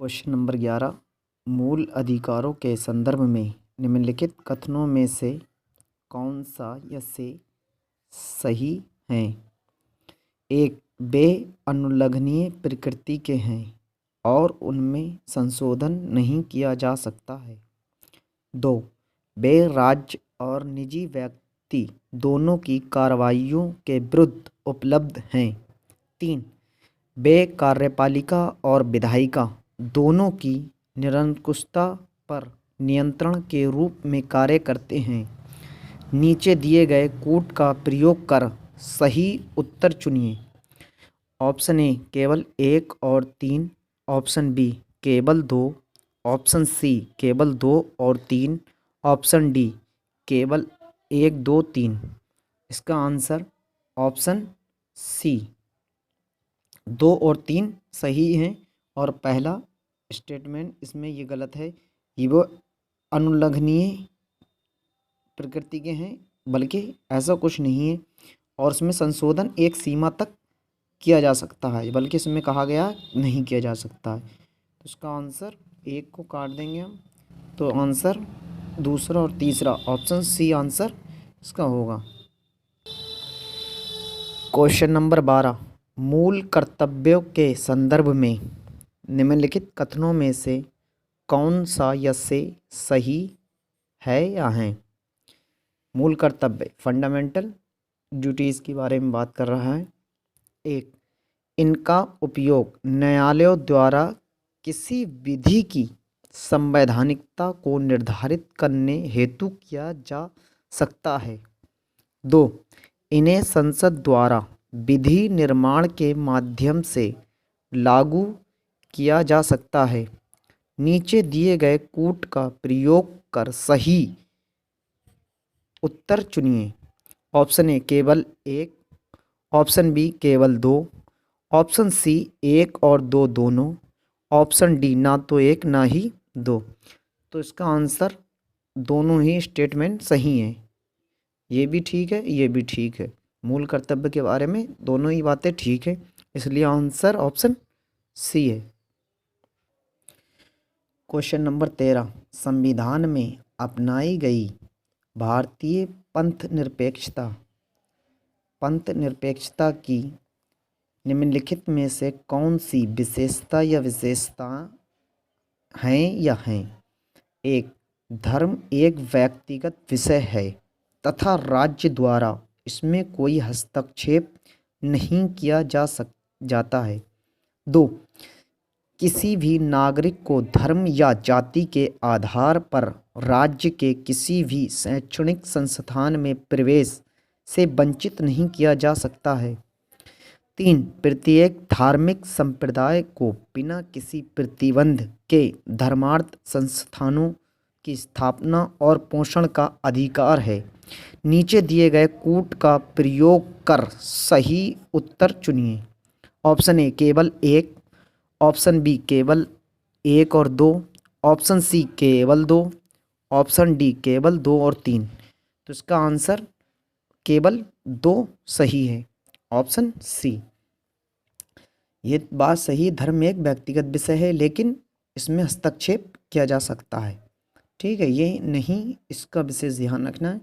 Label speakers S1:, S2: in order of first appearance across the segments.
S1: Question number 11। मूल अधिकारों के संदर्भ में निम्नलिखित कथनों में से कौन सा या से सही हैं? एक, वे अनुल्लंघनीय प्रकृति के हैं और उनमें संशोधन नहीं किया जा सकता है। 2, वे राज्य और निजी व्यक्ति दोनों की कार्रवाइयों के विरुद्ध उपलब्ध हैं। 3, वे कार्यपालिका और विधायिका दोनों की निरंकुशता पर नियंत्रण के रूप में कार्य करते हैं। नीचे दिए गए कूट का प्रयोग कर सही उत्तर चुनिए। ऑप्शन ए केवल 1 और 3, ऑप्शन बी केवल 2, ऑप्शन सी केवल 2 और 3, ऑप्शन डी केवल 1, 2, 3। इसका आंसर ऑप्शन सी 2 और 3 सही हैं और पहला स्टेटमेंट इसमें ये गलत है। ये वो अनुल्लंघनीय प्रकृति के हैं, बल्कि ऐसा कुछ नहीं है और इसमें संशोधन एक सीमा तक किया जा सकता है, बल्कि इसमें कहा गया नहीं किया जा सकता है। तो इसका आंसर 1 को काट देंगे हम, तो आंसर दूसरा और तीसरा ऑप्शन सी आंसर इसका होगा। Question number 12। मूल कर्तव्यों के संदर्भ में निम्नलिखित कथनों में से कौन सा या से सही है या हैं? मूल कर्तव्य फंडामेंटल ड्यूटीज़ के बारे में बात कर रहा है। 1, इनका उपयोग न्यायालयों द्वारा किसी विधि की संवैधानिकता को निर्धारित करने हेतु किया जा सकता है। 2, इन्हें संसद द्वारा विधि निर्माण के माध्यम से लागू किया जा सकता है। नीचे दिए गए कूट का प्रयोग कर सही उत्तर चुनिए। ऑप्शन ए केवल 1, ऑप्शन बी केवल 2, ऑप्शन सी 1 और 2 दोनों, ऑप्शन डी ना तो 1 ना ही 2। तो इसका आंसर दोनों ही स्टेटमेंट सही हैं। ये भी ठीक है, ये भी ठीक है। मूल कर्तव्य के बारे में दोनों ही बातें ठीक है, इसलिए आंसर ऑप्शन सी है। Question number 13। संविधान में अपनाई गई भारतीय पंथ निरपेक्षता की निम्नलिखित में से कौन सी विशेषता या विशेषता हैं या हैं? 1, धर्म एक व्यक्तिगत विषय है तथा राज्य द्वारा इसमें कोई हस्तक्षेप नहीं किया जाता है। 2, किसी भी नागरिक को धर्म या जाति के आधार पर राज्य के किसी भी शैक्षणिक संस्थान में प्रवेश से वंचित नहीं किया जा सकता है। 3, प्रत्येक धार्मिक संप्रदाय को बिना किसी प्रतिबंध के धर्मार्थ संस्थानों की स्थापना और पोषण का अधिकार है। नीचे दिए गए कूट का प्रयोग कर सही उत्तर चुनिए। ऑप्शन ए केवल 1, ऑप्शन बी केवल 1 और 2, ऑप्शन सी केवल 2, ऑप्शन डी केवल 2 और 3। तो इसका आंसर केवल 2 सही है, ऑप्शन सी। ये बात सही, धर्म एक व्यक्तिगत विषय है लेकिन इसमें हस्तक्षेप किया जा सकता है। ठीक है, ये नहीं, इसका विशेष ध्यान रखना है।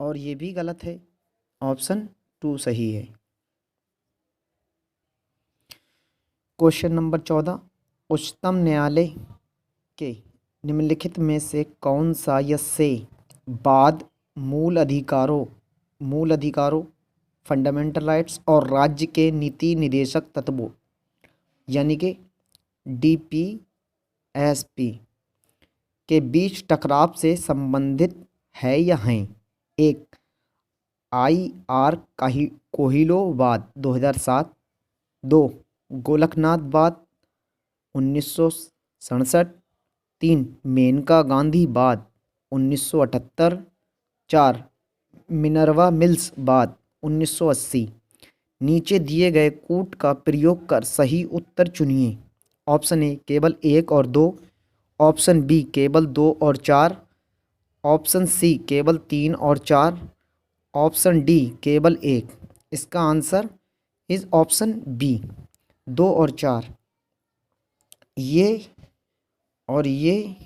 S1: और ये भी गलत है, ऑप्शन 2 सही है। Question number 14। उच्चतम न्यायालय के निम्नलिखित में से कौन सा या से बाद मूल अधिकारों फंडामेंटल राइट्स और राज्य के नीति निर्देशक तत्वों यानी कि DPSP के बीच टकराव से संबंधित है या हैं? 1, IR कोहिलोवाद 2007, 2, गोलकनाथवाद 1967, 3, मेनका गांधीवाद 1978, 4, मिनर्वा मिल्स वाद 1980। नीचे दिए गए कूट का प्रयोग कर सही उत्तर चुनिए। ऑप्शन ए केवल 1 और 2, ऑप्शन बी केवल 2 और 4, ऑप्शन सी केवल 3 और 4, ऑप्शन डी केवल 1। इसका आंसर इज ऑप्शन बी 2 और 4। ये और ये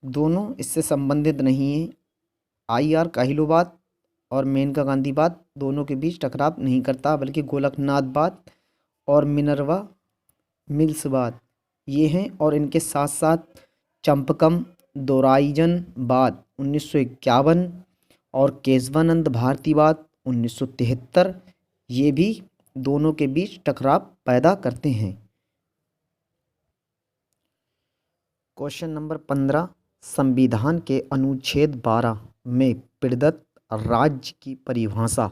S1: दोनों इससे संबंधित नहीं है। आईआर काहिलोबाद और मेनका गांधीबाद दोनों के बीच टकराव नहीं करता, बल्कि गोलकनाथबाद और मिनर्वा मिल्सबाद ये हैं। और इनके साथ साथ चंपकम दोराइजनबाद 1951 और केशवानंद भारतीबाद 1973 ये भी दोनों के बीच टकराव पैदा करते हैं। क्वेश्चन नंबर 15, संविधान के अनुच्छेद 12 में प्रदत्त राज्य की परिभाषा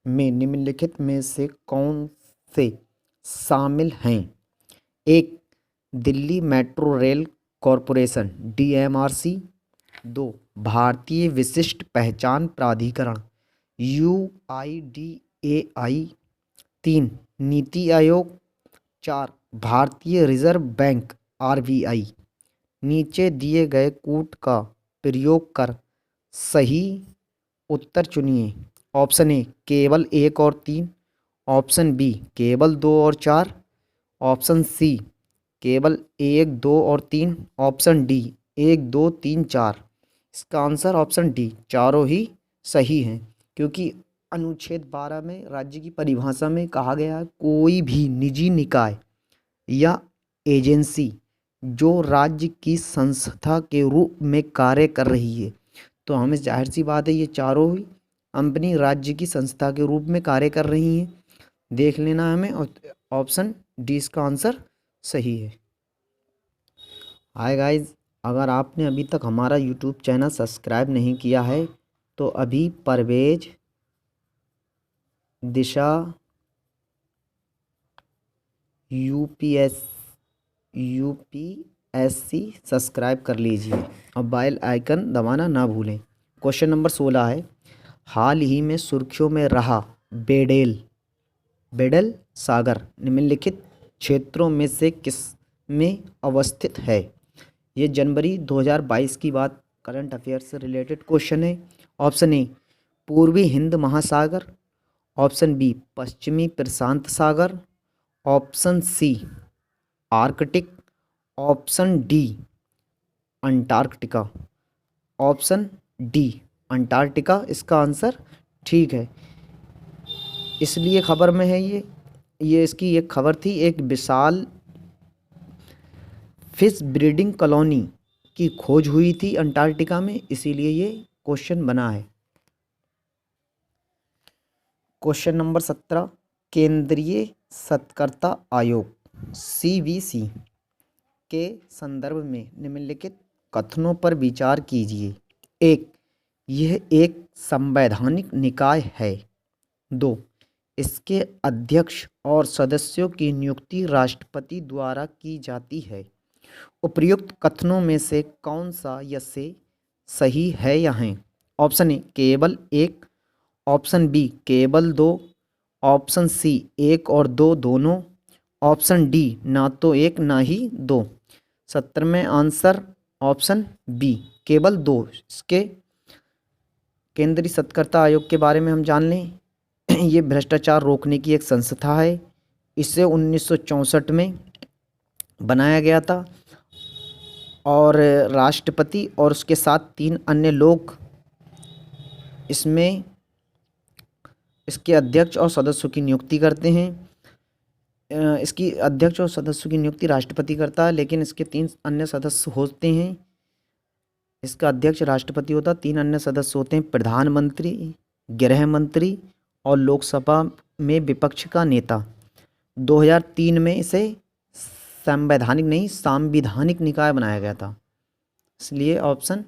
S1: में निम्नलिखित में से कौन से शामिल हैं? एक, Delhi metro rail corporation DMRC। 2, भारतीय विशिष्ट पहचान प्राधिकरण UIDAI। 3, नीति आयोग। 4, भारतीय रिजर्व बैंक RBI। नीचे दिए गए कूट का प्रयोग कर सही उत्तर चुनिए। ऑप्शन ए केवल 1 और 3, ऑप्शन बी केवल 2 और 4, ऑप्शन सी केवल 1, 2 और 3, ऑप्शन डी 1, 2, 3, 4। इसका आंसर ऑप्शन डी चारों ही सही हैं, क्योंकि अनुच्छेद 12 में राज्य की परिभाषा में कहा गया है कोई भी निजी निकाय या एजेंसी जो राज्य की संस्था के रूप में कार्य कर रही है। तो हमें जाहिर सी बात है ये चारों ही कंपनी राज्य की संस्था के रूप में कार्य कर रही हैं। देख लेना हमें, और ऑप्शन डी इसका आंसर सही है। हाय गाइस, अगर आपने अभी तक हमारा यूट्यूब चैनल सब्सक्राइब नहीं किया है तो अभी परवेज दिशा यूपीएससी सब्सक्राइब कर लीजिए और बेल आइकन दबाना ना भूलें। क्वेश्चन नंबर 16 है, हाल ही में सुर्खियों में रहा बेडल सागर निम्नलिखित क्षेत्रों में से किस में अवस्थित है? ये जनवरी 2022 की बात, करंट अफेयर से रिलेटेड क्वेश्चन है। ऑप्शन ए पूर्वी हिंद महासागर, ऑप्शन बी पश्चिमी प्रशांत सागर, option C Arctic, option D Antarctica. Option D Antarctica इसका आंसर ठीक है। इसलिए खबर में है ये इसकी एक खबर थी, एक विशाल फिश ब्रीडिंग कॉलोनी की खोज हुई थी अंटार्कटिका में, इसीलिए ये क्वेश्चन बना है। क्वेश्चन नंबर 17, केंद्रीय सतर्कता आयोग CBC के संदर्भ में निम्नलिखित कथनों पर विचार कीजिए। एक, यह एक संवैधानिक निकाय है। 2, इसके अध्यक्ष और सदस्यों की नियुक्ति राष्ट्रपति द्वारा की जाती है। उपर्युक्त कथनों में से कौन सा या से सही है या है? ऑप्शन ए केवल 1, ऑप्शन बी केवल 2, ऑप्शन सी 1 और 2 दोनों, ऑप्शन डी ना तो 1 ना ही 2। 70 में आंसर ऑप्शन बी केवल 2। इसके केंद्रीय सतर्कता आयोग के बारे में हम जान लें। ये भ्रष्टाचार रोकने की एक संस्था है। इसे 1964 में बनाया गया था और राष्ट्रपति और उसके साथ 3 अन्य लोग इसमें इसके अध्यक्ष और सदस्यों की नियुक्ति करते हैं। इसकी अध्यक्ष और सदस्यों की नियुक्ति राष्ट्रपति करता है, लेकिन इसके 3 अन्य सदस्य होते हैं। इसका अध्यक्ष राष्ट्रपति होता है, 3 अन्य सदस्य होते हैं प्रधानमंत्री, गृह मंत्री और लोकसभा में विपक्ष का नेता। 2003 में इसे संवैधानिक नहीं सांविधानिक निकाय बनाया गया था। इसलिए ऑप्शन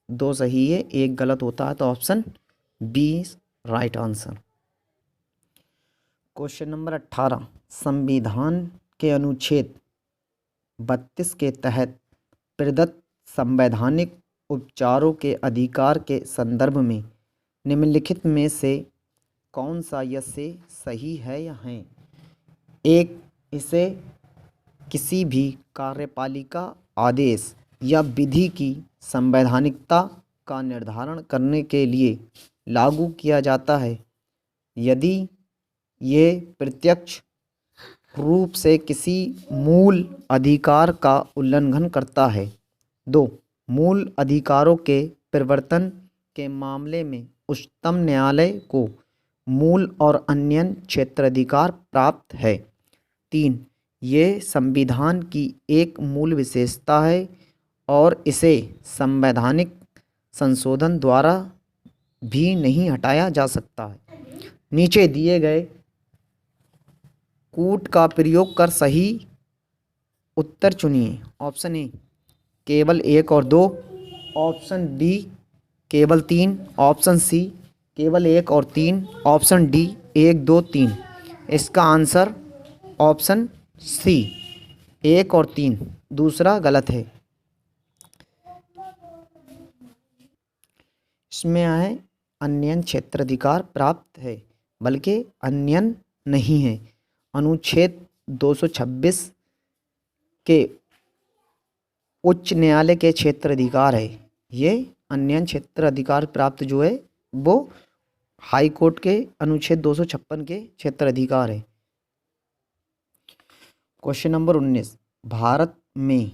S1: 2 सही है, 1 गलत होता है, तो option B right answer. Question number 18, संविधान के अनुच्छेद 32 के तहत प्रदत्त संवैधानिक उपचारों के अधिकार के संदर्भ में निम्नलिखित में से कौन सा या से सही है या है? 1, इसे किसी भी कार्यपालिका आदेश या विधि की संवैधानिकता का निर्धारण करने के लिए लागू किया जाता है यदि ये प्रत्यक्ष रूप से किसी मूल अधिकार का उल्लंघन करता है। 2. मूल अधिकारों के परिवर्तन के मामले में उच्चतम न्यायालय को मूल और अन्य क्षेत्राधिकार प्राप्त है। 3. ये संविधान की एक मूल विशेषता है और इसे संवैधानिक संशोधन द्वारा भी नहीं हटाया जा सकता है। नीचे दिए गए कूट का प्रयोग कर सही उत्तर चुनिए। ऑप्शन ए केवल 1 और 2, ऑप्शन बी केवल 3, ऑप्शन सी केवल 1 और 3, ऑप्शन डी 1 2 3। इसका आंसर ऑप्शन सी 1 और 3, दूसरा गलत है। इसमें है अन्य क्षेत्राधिकार प्राप्त है, बल्कि अन्य नहीं है। अनुच्छेद 226 के उच्च न्यायालय के क्षेत्राधिकार है। ये अन्य क्षेत्राधिकार प्राप्त जो है वो हाई कोर्ट के अनुच्छेद 256 के क्षेत्राधिकार है। क्वेश्चन नंबर 19, भारत में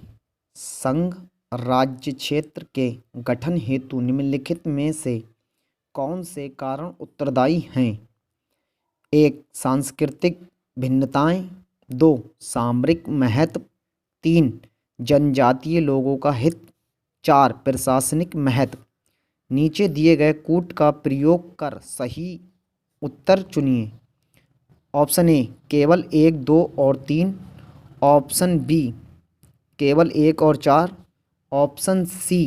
S1: संघ राज्य क्षेत्र के गठन हेतु निम्नलिखित में से कौन से कारण उत्तरदायी हैं? 1. सांस्कृतिक भिन्नताएं, 2. सामरिक महत्व, 3. जनजातीय लोगों का हित, 4. प्रशासनिक महत्व। नीचे दिए गए कूट का प्रयोग कर सही उत्तर चुनिए। ऑप्शन ए केवल 1 2 और 3, ऑप्शन बी केवल 1 और 4, ऑप्शन सी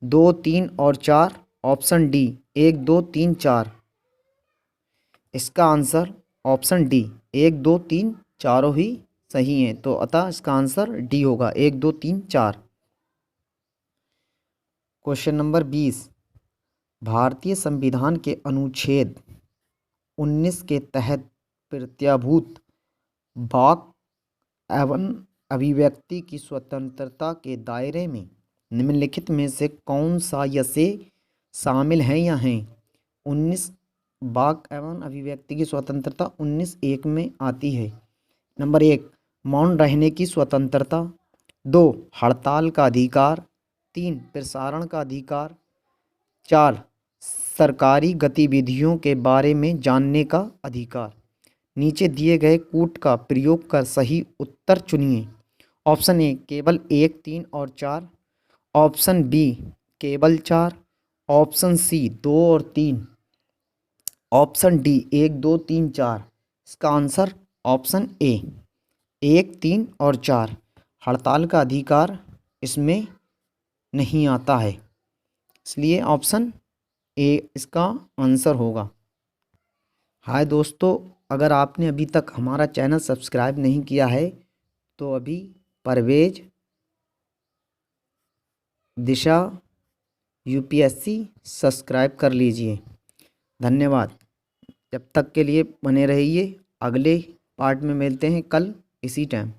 S1: 2 3 और 4, ऑप्शन डी 1 2 3 4। इसका आंसर ऑप्शन डी 1 2 3 चारों ही सही हैं, तो अतः इसका आंसर डी होगा 1 2 3 4। क्वेश्चन नंबर 20, भारतीय संविधान के अनुच्छेद 19 के तहत प्रत्याभूत वाक एवं अभिव्यक्ति की स्वतंत्रता के दायरे में निम्नलिखित में से कौन सा यसे शामिल हैं या हैं? 19 वाक एवं अभिव्यक्ति की स्वतंत्रता 19(1) में आती है। नंबर 1 मौन रहने की स्वतंत्रता, 2 हड़ताल का अधिकार, 3 प्रसारण का अधिकार, 4 सरकारी गतिविधियों के बारे में जानने का अधिकार। नीचे दिए गए कूट का प्रयोग कर सही उत्तर चुनिए। ऑप्शन ए केवल 1 3 और 4, ऑप्शन बी केवल 4, ऑप्शन सी 2 और 3, ऑप्शन डी 1 2 3 4। इसका आंसर ऑप्शन ए 1 3 और 4, हड़ताल का अधिकार इसमें नहीं आता है, इसलिए ऑप्शन ए इसका आंसर होगा। हाय दोस्तों, अगर आपने अभी तक हमारा चैनल सब्सक्राइब नहीं किया है तो अभी परवेज दिशा यूपीएससी सब्सक्राइब कर लीजिए। धन्यवाद। जब तक के लिए बने रहिए, अगले पार्ट में मिलते हैं कल इसी टाइम।